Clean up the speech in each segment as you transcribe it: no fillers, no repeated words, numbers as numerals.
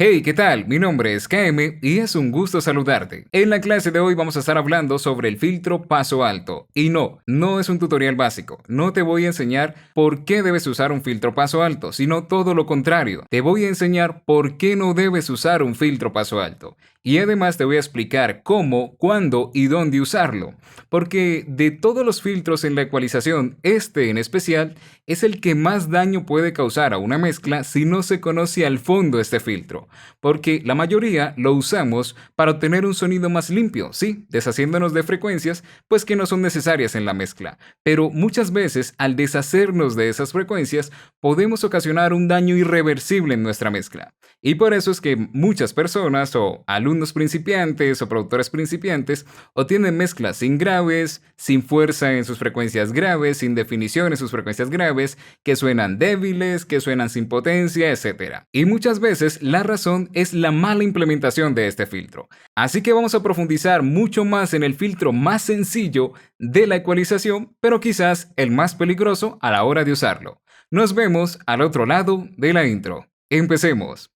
Hey, ¿qué tal? Mi nombre es KM y es un gusto saludarte. En la clase de hoy vamos a estar hablando sobre el filtro paso alto. Y no es un tutorial básico. No te voy a enseñar por qué debes usar un filtro paso alto, sino todo lo contrario. Te voy a enseñar por qué no debes usar un filtro paso alto. Y además te voy a explicar cómo, cuándo y dónde usarlo. Porque de todos los filtros en la ecualización, este en especial es el que más daño puede causar a una mezcla si no se conoce al fondo este filtro, porque la mayoría lo usamos para obtener un sonido más limpio, sí, deshaciéndonos de frecuencias, pues que no son necesarias en la mezcla. Pero muchas veces, al deshacernos de esas frecuencias, podemos ocasionar un daño irreversible en nuestra mezcla. Y por eso es que muchas personas o alumnos principiantes o productores principiantes obtienen mezclas sin graves, sin fuerza en sus frecuencias graves, sin definición en sus frecuencias graves, que suenan débiles, que suenan sin potencia, etc. Y muchas veces la razón es la mala implementación de este filtro. Así que vamos a profundizar mucho más en el filtro más sencillo de la ecualización, pero quizás el más peligroso a la hora de usarlo. Nos vemos al otro lado de la intro. Empecemos.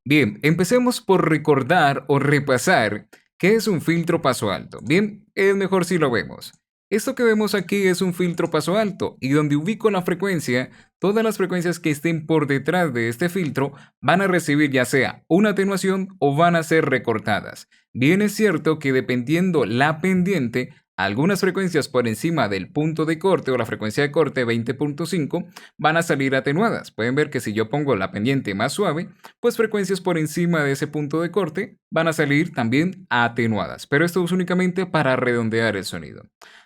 Bien, empecemos por recordar o repasar qué es un filtro paso alto. Bien, es mejor si lo vemos. Esto que vemos aquí es un filtro paso alto y donde ubico la frecuencia, todas las frecuencias que estén por detrás de este filtro van a recibir ya sea una atenuación o van a ser recortadas. Bien es cierto que dependiendo la pendiente, algunas frecuencias por encima del punto de corte o la frecuencia de corte 20.5 van a salir atenuadas. Pueden ver que si yo pongo la pendiente más suave, pues frecuencias por encima de ese punto de corte van a salir también atenuadas, pero esto es únicamente para redondear el sonido.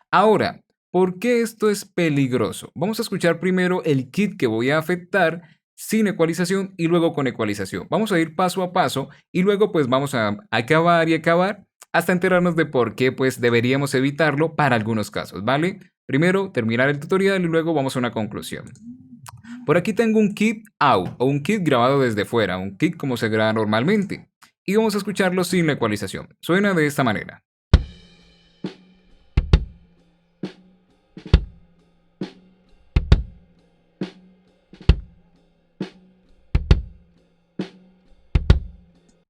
Ahora, ¿por qué esto es peligroso? Vamos a escuchar primero el kit que voy a afectar sin ecualización y luego con ecualización. Vamos a ir paso a paso y luego pues vamos a acabar y acabar hasta enterarnos de por qué pues deberíamos evitarlo para algunos casos, ¿vale? Primero terminar el tutorial y luego vamos a una conclusión. Por aquí tengo un kit out o un kit grabado desde fuera, un kit como se graba normalmente. Y vamos a escucharlo sin la ecualización. Suena de esta manera.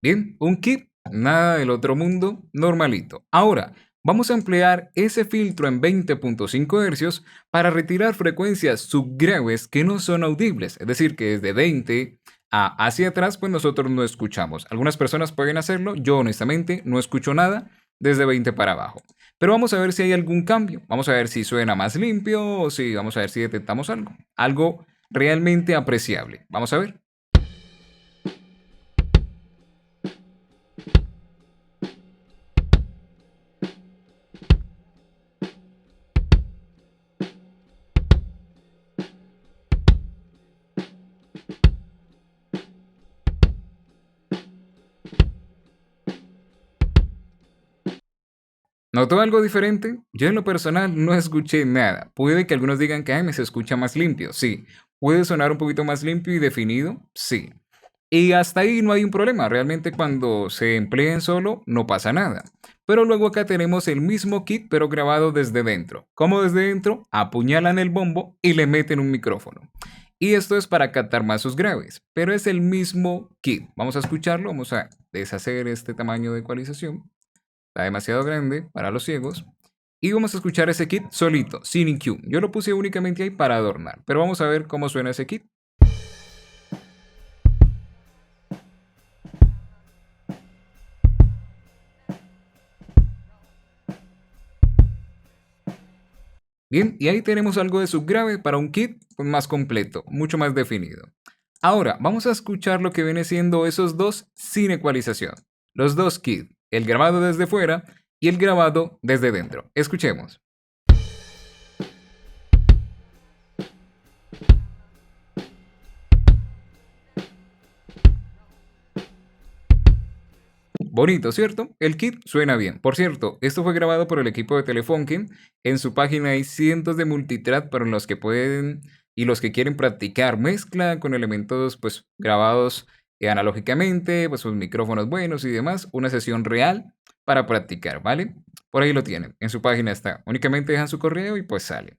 Bien, un kit, nada del otro mundo, normalito. Ahora, vamos a emplear ese filtro en 20.5 Hz para retirar frecuencias subgraves que no son audibles, es decir, que desde 20 hacia atrás, pues nosotros no escuchamos. Algunas personas pueden hacerlo, yo honestamente no escucho nada desde 20 para abajo. Pero vamos a ver si hay algún cambio, vamos a ver si suena más limpio o si vamos a ver si detectamos algo realmente apreciable. Vamos a ver. ¿Notó algo diferente? Yo en lo personal no escuché nada. Puede que algunos digan que me se escucha más limpio. Sí. ¿Puede sonar un poquito más limpio y definido? Sí. Y hasta ahí no hay un problema. Realmente cuando se emplea en solo no pasa nada. Pero luego acá tenemos el mismo kit pero grabado desde dentro. ¿Cómo desde dentro? Apuñalan el bombo y le meten un micrófono. Y esto es para captar más sus graves. Pero es el mismo kit. Vamos a escucharlo. Vamos a deshacer este tamaño de ecualización. Está demasiado grande para los ciegos. Y vamos a escuchar ese kit solito, sin EQ. Yo lo puse únicamente ahí para adornar, pero vamos a ver cómo suena ese kit. Bien, y ahí tenemos algo de subgrave para un kit más completo, mucho más definido. Ahora, vamos a escuchar lo que viene siendo esos dos sin ecualización. Los dos kits, el grabado desde fuera y el grabado desde dentro. Escuchemos. Bonito, ¿cierto? El kit suena bien. Por cierto, esto fue grabado por el equipo de Telefunken. En su página hay cientos de multitrack para los que pueden Y los que quieren practicar mezcla con elementos pues grabados analógicamente, pues sus micrófonos buenos y demás, una sesión real para practicar, ¿vale? Por ahí lo tienen, en su página está. Únicamente dejan su correo y pues sale.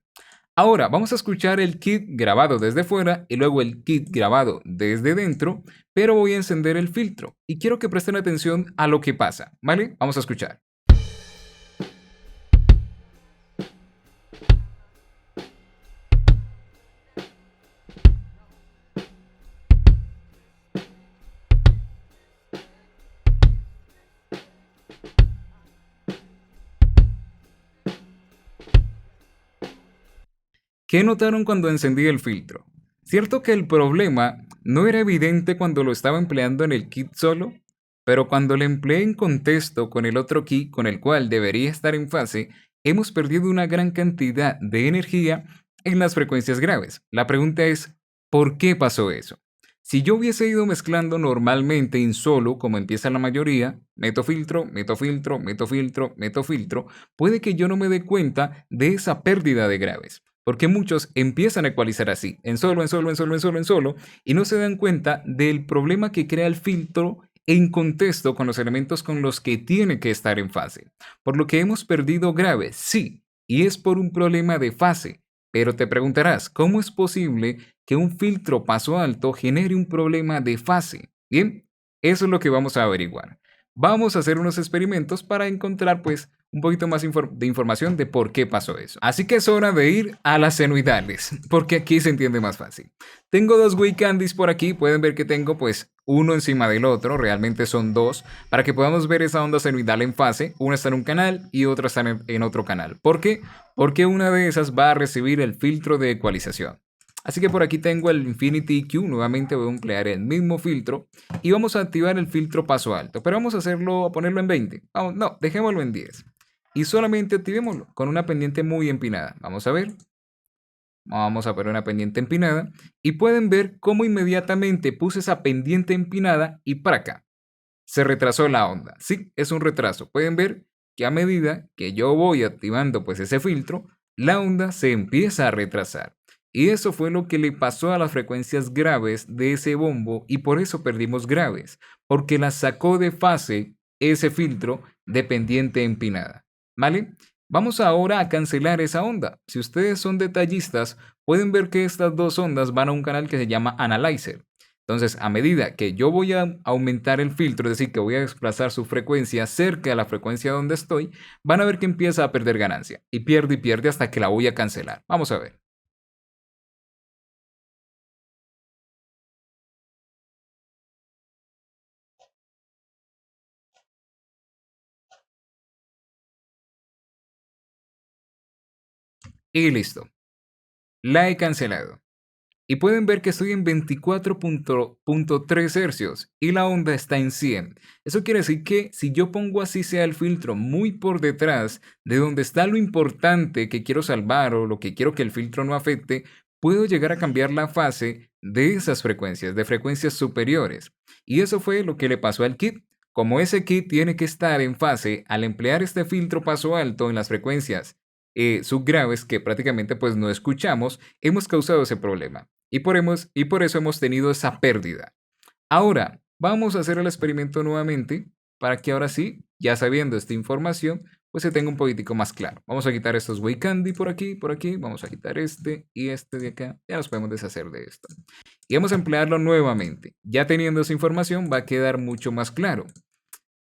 Ahora vamos a escuchar el kit grabado desde fuera y luego el kit grabado desde dentro, pero voy a encender el filtro y quiero que presten atención a lo que pasa, ¿vale? Vamos a escuchar. ¿Qué notaron cuando encendí el filtro? Cierto que el problema no era evidente cuando lo estaba empleando en el kit solo, pero cuando lo empleé en contexto con el otro kit con el cual debería estar en fase, hemos perdido una gran cantidad de energía en las frecuencias graves. La pregunta es, ¿por qué pasó eso? Si yo hubiese ido mezclando normalmente en solo, como empieza la mayoría, meto filtro, meto filtro, meto filtro, meto filtro, puede que yo no me dé cuenta de esa pérdida de graves. Porque muchos empiezan a ecualizar así, en solo, en solo, en solo, en solo, en solo, y no se dan cuenta del problema que crea el filtro en contexto con los elementos con los que tiene que estar en fase. Por lo que hemos perdido graves, sí, y es por un problema de fase. Pero te preguntarás, ¿cómo es posible que un filtro paso alto genere un problema de fase? Bien, eso es lo que vamos a averiguar. Vamos a hacer unos experimentos para encontrar pues un poquito más de información de por qué pasó eso. Así que es hora de ir a las senoidales, porque aquí se entiende más fácil. Tengo dos Wii Candies por aquí, pueden ver que tengo pues uno encima del otro, realmente son dos, para que podamos ver esa onda senoidal en fase. Una está en un canal y otra está en otro canal. ¿Por qué? Porque una de esas va a recibir el filtro de ecualización. Así que por aquí tengo el Infinity EQ, nuevamente voy a emplear el mismo filtro y vamos a activar el filtro paso alto, pero vamos a hacerlo, a ponerlo en 20. Vamos, no, dejémoslo en 10 y solamente activémoslo con una pendiente muy empinada. Vamos a ver. Vamos a poner una pendiente empinada y pueden ver cómo inmediatamente puse esa pendiente empinada y para acá. Se retrasó la onda. Sí, es un retraso. Pueden ver que a medida que yo voy activando pues ese filtro, la onda se empieza a retrasar. Y eso fue lo que le pasó a las frecuencias graves de ese bombo y por eso perdimos graves, porque las sacó de fase ese filtro de pendiente empinada. ¿Vale? Vamos ahora a cancelar esa onda. Si ustedes son detallistas, pueden ver que estas dos ondas van a un canal que se llama Analyzer. Entonces, a medida que yo voy a aumentar el filtro, es decir, que voy a desplazar su frecuencia cerca de la frecuencia donde estoy, van a ver que empieza a perder ganancia. Y pierde hasta que la voy a cancelar. Vamos a ver. Y listo. La he cancelado. Y pueden ver que estoy en 24.3 hercios y la onda está en 100. Eso quiere decir que si yo pongo así sea el filtro muy por detrás de donde está lo importante que quiero salvar o lo que quiero que el filtro no afecte, puedo llegar a cambiar la fase de esas frecuencias, de frecuencias superiores. Y eso fue lo que le pasó al kit. Como ese kit tiene que estar en fase, al emplear este filtro paso alto en las frecuencias subgraves que prácticamente pues no escuchamos, hemos causado ese problema y por eso hemos tenido esa pérdida. Ahora, vamos a hacer el experimento nuevamente para que ahora sí, ya sabiendo esta información, pues se tenga un poquitico más claro. Vamos a quitar estos Way Candy por aquí, vamos a quitar este y este de acá, ya nos podemos deshacer de esto. Y vamos a emplearlo nuevamente. Ya teniendo esa información va a quedar mucho más claro.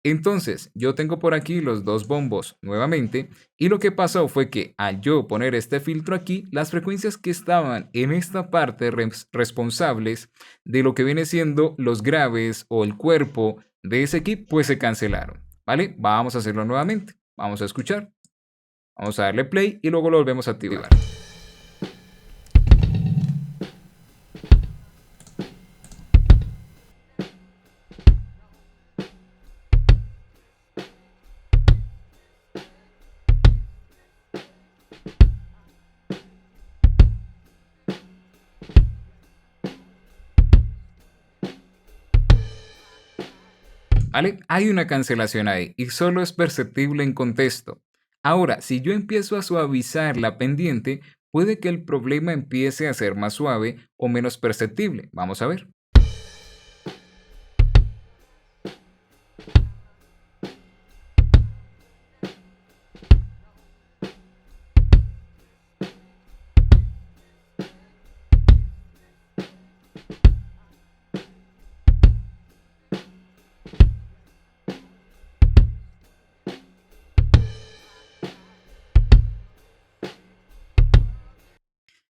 Entonces, yo tengo por aquí los dos bombos nuevamente y lo que pasó fue que al yo poner este filtro aquí, las frecuencias que estaban en esta parte responsables de lo que viene siendo los graves o el cuerpo de ese kit, pues se cancelaron, ¿vale? Vamos a hacerlo nuevamente, vamos a escuchar, vamos a darle play y luego lo volvemos a activar. ¿Vale? Hay una cancelación ahí y solo es perceptible en contexto. Ahora, si yo empiezo a suavizar la pendiente, puede que el problema empiece a ser más suave o menos perceptible. Vamos a ver.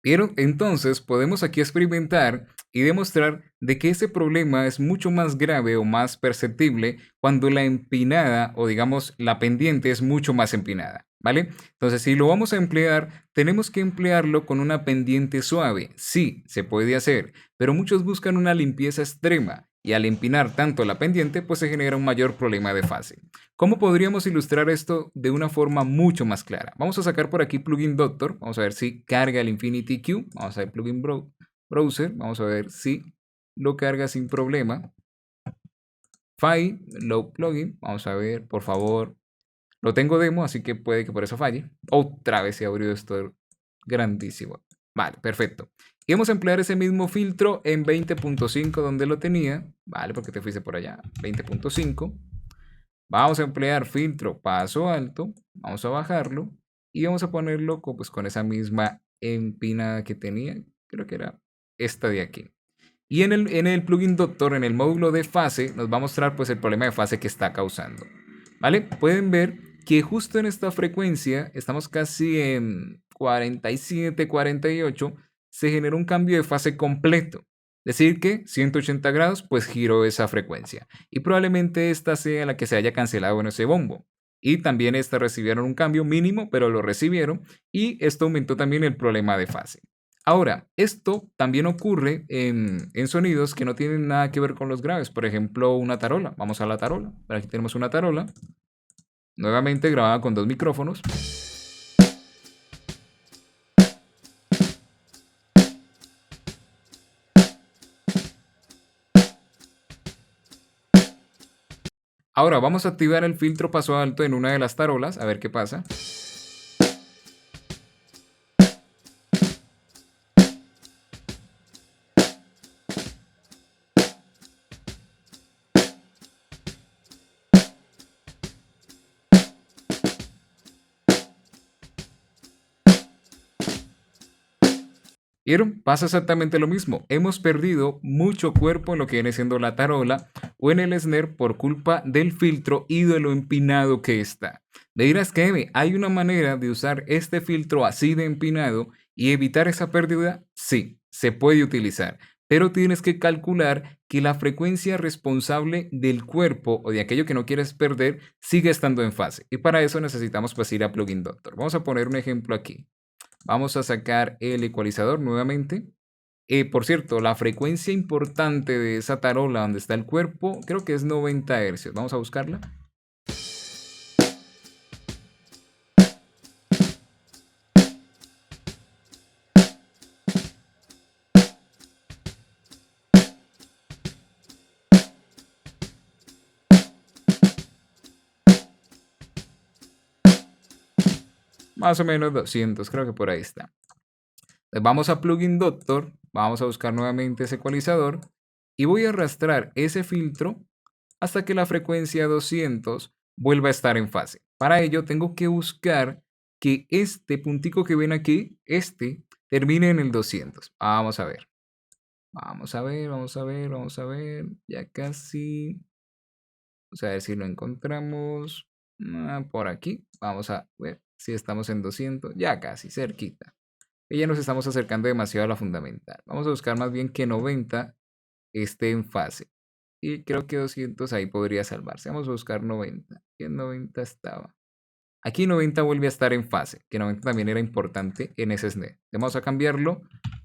¿Vieron? Entonces podemos aquí experimentar y demostrar de que ese problema es mucho más grave o más perceptible cuando la empinada o digamos la pendiente es mucho más empinada, ¿vale? Entonces si lo vamos a emplear, tenemos que emplearlo con una pendiente suave. Sí, se puede hacer, pero muchos buscan una limpieza extrema y al empinar tanto la pendiente, pues se genera un mayor problema de fase. ¿Cómo podríamos ilustrar esto de una forma mucho más clara? Vamos a sacar por aquí Plugin Doctor. Vamos a ver si carga el Infinity Q. Vamos a ver Plugin Browser. Vamos a ver si lo carga sin problema. File, Load Plugin. Vamos a ver, por favor. Lo tengo demo, así que puede que por eso falle. Otra vez se abrió esto grandísimo. Vale, perfecto. Y vamos a emplear ese mismo filtro en 20.5 donde lo tenía. Vale, porque te fuiste por allá. 20.5. Vamos a emplear filtro paso alto, vamos a bajarlo y vamos a ponerlo pues, con esa misma empinada que tenía, creo que era esta de aquí. Y en el plugin Doctor, en el módulo de fase, nos va a mostrar pues el problema de fase que está causando. ¿Vale? Pueden ver que justo en esta frecuencia, estamos casi en 47, 48, se generó un cambio de fase completo. Decir que 180 grados pues giró esa frecuencia y probablemente esta sea la que se haya cancelado en ese bombo. Y también esta recibieron un cambio mínimo, pero lo recibieron y esto aumentó también el problema de fase. Ahora, esto también ocurre en sonidos que no tienen nada que ver con los graves. Por ejemplo, una tarola. Vamos a la tarola. Por aquí tenemos una tarola. Nuevamente grabada con dos micrófonos. Ahora vamos a activar el filtro paso alto en una de las tarolas. A ver qué pasa. ¿Vieron? Pasa exactamente lo mismo. Hemos perdido mucho cuerpo en lo que viene siendo la tarola o en el snare por culpa del filtro y de lo empinado que está. Me dirás que hay una manera de usar este filtro así de empinado y evitar esa pérdida. Sí, se puede utilizar, pero tienes que calcular que la frecuencia responsable del cuerpo o de aquello que no quieres perder sigue estando en fase. Y para eso necesitamos pues ir a Plugin Doctor. Vamos a poner un ejemplo aquí. Vamos a sacar el ecualizador nuevamente. Por cierto, la frecuencia importante de esa tarola donde está el cuerpo, creo que es 90 Hz. Vamos a buscarla. Más o menos 200, creo que por ahí está. Vamos a Plugin Doctor, vamos a buscar nuevamente ese ecualizador y voy a arrastrar ese filtro hasta que la frecuencia 200 vuelva a estar en fase. Para ello tengo que buscar que este puntico que ven aquí, este, termine en el 200. Vamos a ver. Vamos a ver, vamos a ver, vamos a ver. Ya casi. Vamos a ver si lo encontramos. Por aquí. Vamos a ver si estamos en 200. Ya casi, cerquita. Y ya nos estamos acercando demasiado a la fundamental. Vamos a buscar más bien que 90 esté en fase. Y creo que 200 ahí podría salvarse. Vamos a buscar 90. ¿Qué 90 estaba? Aquí 90 vuelve a estar en fase, que 90 también era importante en ese SNED. Vamos a cambiarlo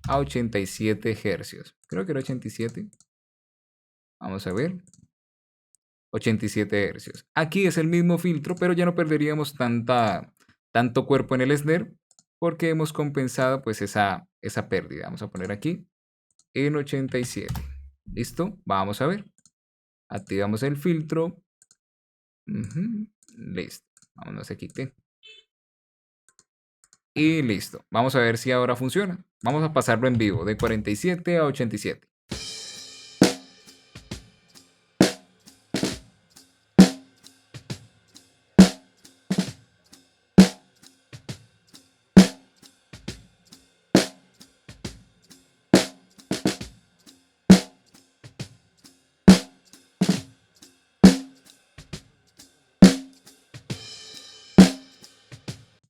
a 87 Hz. Creo que era 87. Vamos a ver. 87 Hz. Aquí es el mismo filtro, pero ya no perderíamos tanto cuerpo en el snare porque hemos compensado pues esa pérdida. Vamos a poner aquí en 87. ¿Listo? Vamos a ver. Activamos el filtro. Listo. Vámonos aquí. y listo. Vamos a ver si ahora funciona. Vamos a pasarlo en vivo de 47 a 87.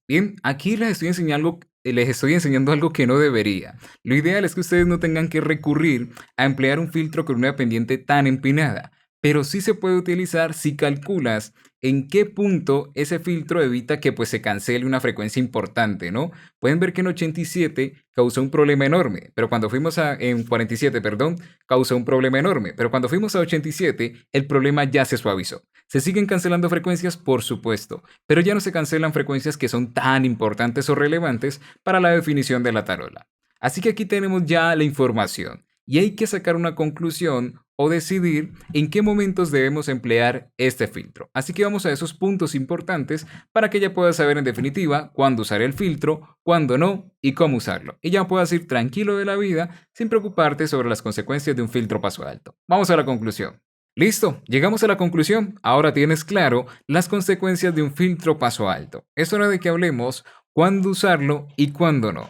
Bien, aquí les estoy enseñando algo que no debería. Lo ideal es que ustedes no tengan que recurrir a emplear un filtro con una pendiente tan empinada, pero sí se puede utilizar si calculas en qué punto ese filtro evita que pues se cancele una frecuencia importante, ¿no? Pueden ver que en 87 causó un problema enorme, pero cuando fuimos en 47, perdón, causó un problema enorme, pero cuando fuimos a 87, el problema ya se suavizó. ¿Se siguen cancelando frecuencias? Por supuesto, pero ya no se cancelan frecuencias que son tan importantes o relevantes para la definición de la tarola. Así que aquí tenemos ya la información y hay que sacar una conclusión o decidir en qué momentos debemos emplear este filtro. Así que vamos a esos puntos importantes para que ya puedas saber en definitiva cuándo usar el filtro, cuándo no y cómo usarlo. Y ya puedas ir tranquilo de la vida sin preocuparte sobre las consecuencias de un filtro paso alto. Vamos a la conclusión. Listo, llegamos a la conclusión. Ahora tienes claro las consecuencias de un filtro paso alto. Es hora de que hablemos cuándo usarlo y cuándo no.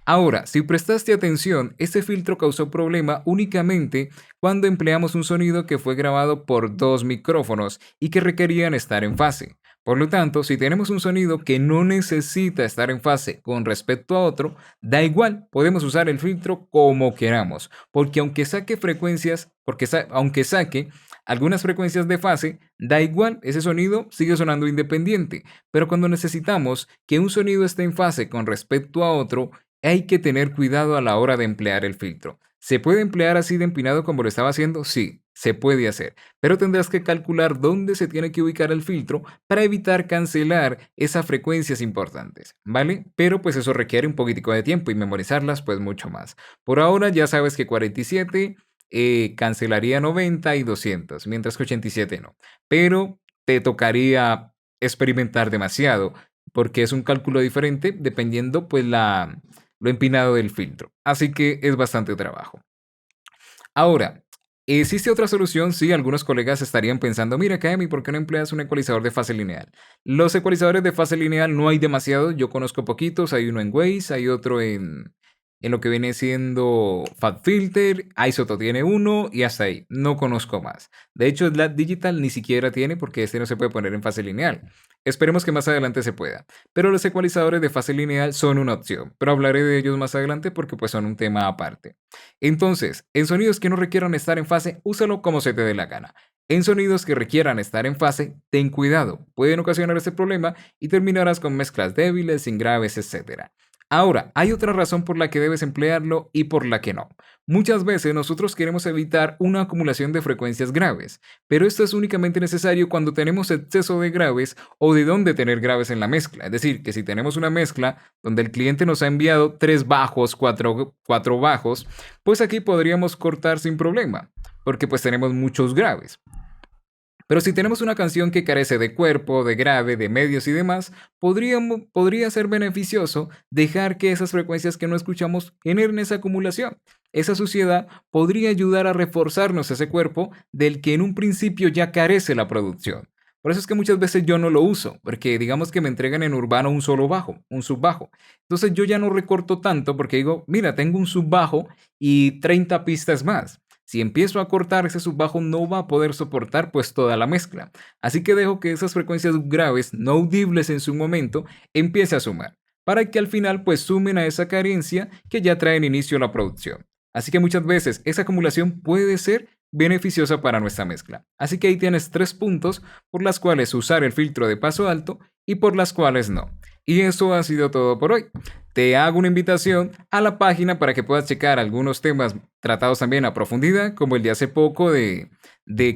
Ahora, si prestaste atención, este filtro causó problema únicamente cuando empleamos un sonido que fue grabado por dos micrófonos y que requerían estar en fase. Por lo tanto, si tenemos un sonido que no necesita estar en fase con respecto a otro, da igual, podemos usar el filtro como queramos, porque aunque saque frecuencias, aunque saque algunas frecuencias de fase, da igual, ese sonido sigue sonando independiente, pero cuando necesitamos que un sonido esté en fase con respecto a otro, hay que tener cuidado a la hora de emplear el filtro. ¿Se puede emplear así de empinado como lo estaba haciendo? Sí, se puede hacer, pero tendrás que calcular dónde se tiene que ubicar el filtro para evitar cancelar esas frecuencias importantes, ¿vale? Pero pues eso requiere un poquitico de tiempo y memorizarlas pues mucho más. Por ahora ya sabes que 47 cancelaría 90 y 200, mientras que 87 no. Pero te tocaría experimentar demasiado, porque es un cálculo diferente dependiendo pues lo empinado del filtro. Así que es bastante trabajo. Ahora, ¿existe otra solución? Sí, algunos colegas estarían pensando, mira, Kemi, ¿por qué no empleas un ecualizador de fase lineal? Los ecualizadores de fase lineal no hay demasiados, yo conozco poquitos, hay uno en Waze, hay otro en lo que viene siendo FabFilter, Isoto tiene uno y hasta ahí, no conozco más. De hecho, Slack Digital ni siquiera tiene porque este no se puede poner en fase lineal. Esperemos que más adelante se pueda. Pero los ecualizadores de fase lineal son una opción, pero hablaré de ellos más adelante porque pues son un tema aparte. Entonces, en sonidos que no requieran estar en fase, úsalo como se te dé la gana. En sonidos que requieran estar en fase, ten cuidado, pueden ocasionar este problema y terminarás con mezclas débiles, sin graves, etc. Ahora, hay otra razón por la que debes emplearlo y por la que no. Muchas veces nosotros queremos evitar una acumulación de frecuencias graves, pero esto es únicamente necesario cuando tenemos exceso de graves o de dónde tener graves en la mezcla. Es decir, que si tenemos una mezcla donde el cliente nos ha enviado 3 bajos, 4 bajos, pues aquí podríamos cortar sin problema, porque pues tenemos muchos graves. Pero si tenemos una canción que carece de cuerpo, de grave, de medios y demás, podría ser beneficioso dejar que esas frecuencias que no escuchamos generen esa acumulación. Esa suciedad podría ayudar a reforzarnos ese cuerpo del que en un principio ya carece la producción. Por eso es que muchas veces yo no lo uso, porque digamos que me entregan en urbano un solo bajo, un subbajo. Entonces yo ya no recorto tanto porque digo, mira, tengo un subbajo y 30 pistas más. Si empiezo a cortar ese subbajo no va a poder soportar pues toda la mezcla. Así que dejo que esas frecuencias graves no audibles en su momento empiece a sumar, para que al final pues sumen a esa carencia que ya trae en inicio la producción. Así que muchas veces esa acumulación puede ser beneficiosa para nuestra mezcla. Así que ahí tienes 3 puntos por las cuales usar el filtro de paso alto y por las cuales no. Y eso ha sido todo por hoy. Te hago una invitación a la página para que puedas checar algunos temas tratados también a profundidad, como el de hace poco de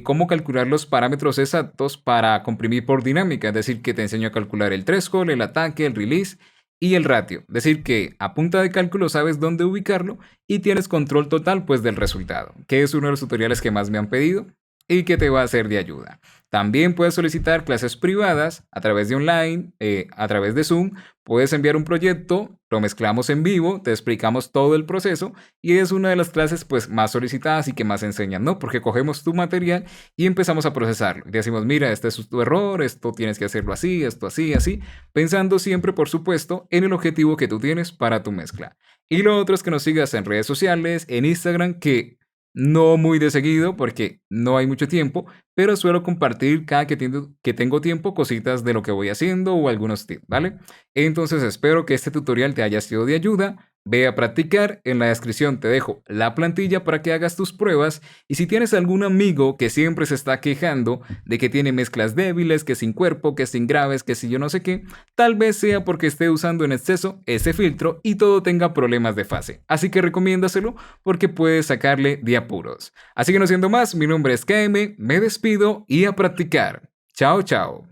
cómo calcular los parámetros exactos para comprimir por dinámica, es decir, que te enseño a calcular el threshold, el ataque, el release y el ratio, es decir, que a punta de cálculo sabes dónde ubicarlo y tienes control total pues del resultado, que es uno de los tutoriales que más me han pedido. y que te va a ser de ayuda. También puedes solicitar clases privadas a través de online, a través de Zoom. Puedes enviar un proyecto, lo mezclamos en vivo, te explicamos todo el proceso y es una de las clases pues más solicitadas y que más enseñan, ¿no? Porque cogemos tu material y empezamos a procesarlo. Y decimos, mira, este es tu error, esto tienes que hacerlo así, esto así, así, pensando siempre, por supuesto, en el objetivo que tú tienes para tu mezcla. Y lo otro es que nos sigas en redes sociales, en Instagram, que no muy de seguido porque no hay mucho tiempo, pero suelo compartir cada que tengo tiempo cositas de lo que voy haciendo o algunos tips, ¿vale? Entonces espero que este tutorial te haya sido de ayuda. Ve a practicar, en la descripción te dejo la plantilla para que hagas tus pruebas y si tienes algún amigo que siempre se está quejando de que tiene mezclas débiles, que sin cuerpo, que sin graves, que si yo no sé qué, tal vez sea porque esté usando en exceso ese filtro y todo tenga problemas de fase. Así que recomiéndaselo porque puedes sacarle de apuros. Así que no siendo más, mi nombre es KM, me despido y a practicar. Chao, chao.